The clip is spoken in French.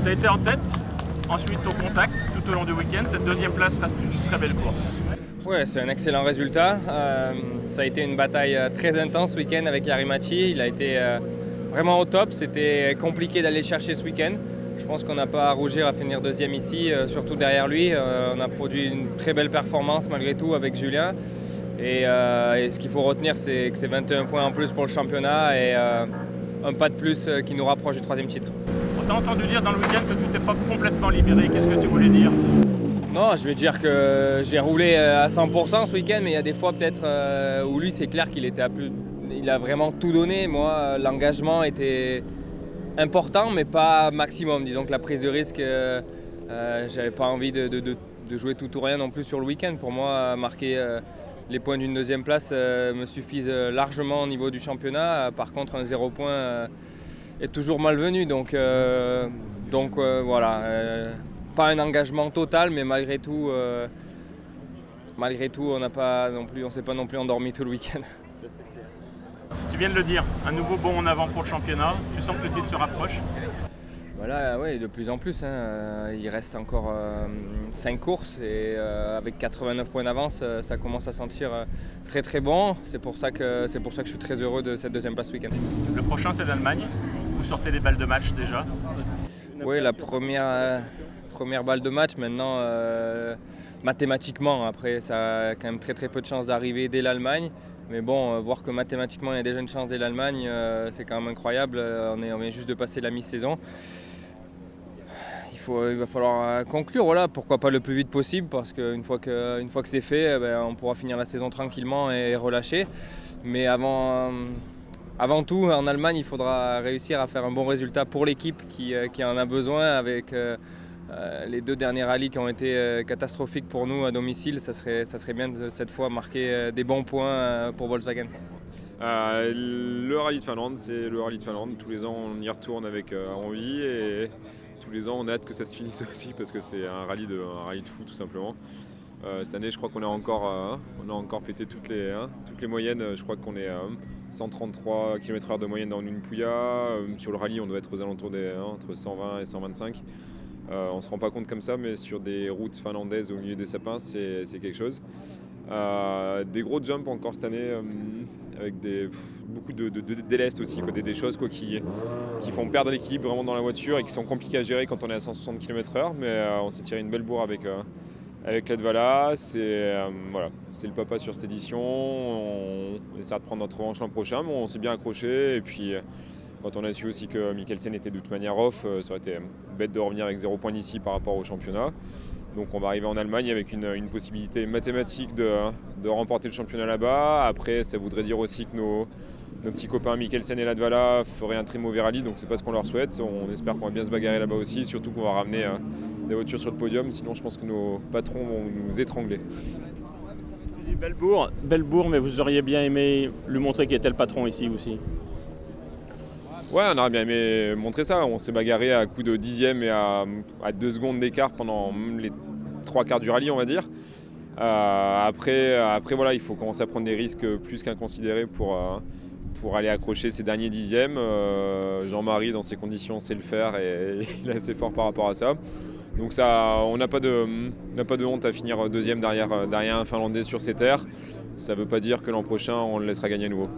Tu as été en tête, ensuite au contact tout au long du week-end. Cette deuxième place reste une très belle course. Ouais, c'est un excellent résultat. Ça a été une bataille très intense ce week-end avec Yarimachi. Il a été vraiment au top. C'était compliqué d'aller le chercher ce week-end. Je pense qu'on n'a pas à rougir à finir deuxième ici, surtout derrière lui. On a produit une très belle performance malgré tout avec Julien. Et ce qu'il faut retenir, c'est que c'est 21 points en plus pour le championnat et un pas de plus qui nous rapproche du troisième titre. On t'a entendu dire dans le week-end que tu n'étais pas complètement libéré. Qu'est-ce que tu voulais dire ? Non, je vais dire que j'ai roulé à 100% ce week-end, mais il y a des fois peut-être où lui, c'est clair qu'il était il a vraiment tout donné. Moi, l'engagement était important, mais pas maximum. Disons que la prise de risque, j'avais pas envie de jouer tout ou rien non plus sur le week-end. Pour moi, marquer les points d'une deuxième place me suffisent largement au niveau du championnat. Par contre, un 0 point est toujours malvenu. Donc voilà. Pas un engagement total, mais malgré tout, on s'est pas non plus endormi tout le week-end. Tu viens de le dire, un nouveau bond en avant pour le championnat. Tu sens que le titre se rapproche ? Voilà, oui, de plus en plus. Il reste encore 5 courses et avec 89 points d'avance, ça commence à sentir très très bon. C'est pour ça que je suis très heureux de cette deuxième place ce week-end. Le prochain, c'est l'Allemagne. Vous sortez des balles de match déjà ? Oui, la première balle de match maintenant, mathématiquement. Après, ça a quand même très très peu de chances d'arriver dès l'Allemagne. Mais bon, voir que mathématiquement il y a déjà une chance dès l'Allemagne, c'est quand même incroyable. On vient juste de passer la mi-saison. Il va falloir conclure, voilà, pourquoi pas le plus vite possible, parce qu'une fois que c'est fait, on pourra finir la saison tranquillement et relâcher. Mais avant tout, en Allemagne, il faudra réussir à faire un bon résultat pour l'équipe qui en a besoin avec les 2 derniers rallyes qui ont été catastrophiques pour nous à domicile. Ça serait bien de cette fois marquer des bons points pour Volkswagen. Le rallye de Finlande, c'est le rallye de Finlande. Tous les ans, on y retourne avec envie et tous les ans, on a hâte que ça se finisse aussi parce que c'est un rallye de fou tout simplement. Cette année, je crois qu'on a encore pété toutes les moyennes. Je crois qu'on est 133 km/h de moyenne dans une Pouya. Sur le rallye, on doit être aux alentours entre 120 et 125. On ne se rend pas compte comme ça, mais sur des routes finlandaises au milieu des sapins, c'est quelque chose. Des gros jumps encore cette année, avec beaucoup de délestes aussi, des choses qui font perdre l'équilibre vraiment dans la voiture et qui sont compliquées à gérer quand on est à 160 km/h. Mais on s'est tiré une belle bourre avec Latvala. C'est le papa sur cette édition. On essaiera de prendre notre revanche l'an prochain, mais on s'est bien accroché. Et puis, quand on a su aussi que Mikkelsen était de toute manière off, ça aurait été bête de revenir avec 0 points d'ici par rapport au championnat. Donc on va arriver en Allemagne avec une possibilité mathématique de remporter le championnat là-bas. Après, ça voudrait dire aussi que nos petits copains Mikkelsen et Latvala feraient un très mauvais rallye, donc c'est pas ce qu'on leur souhaite. On espère qu'on va bien se bagarrer là-bas aussi, surtout qu'on va ramener des voitures sur le podium, sinon je pense que nos patrons vont nous étrangler. Belle-Bourg, mais vous auriez bien aimé lui montrer qui était le patron ici aussi. Ouais, on aurait bien aimé montrer ça. On s'est bagarré à coups de dixième et à 2 secondes d'écart pendant les 3 quarts du rallye, on va dire. Après, voilà, il faut commencer à prendre des risques plus qu'inconsidérés pour aller accrocher ces derniers dixièmes. Jean-Marie, dans ces conditions, sait le faire et il est assez fort par rapport à ça. Donc on n'a pas de honte à finir deuxième derrière un Finlandais sur ses terres. Ça ne veut pas dire que l'an prochain, on le laissera gagner à nouveau.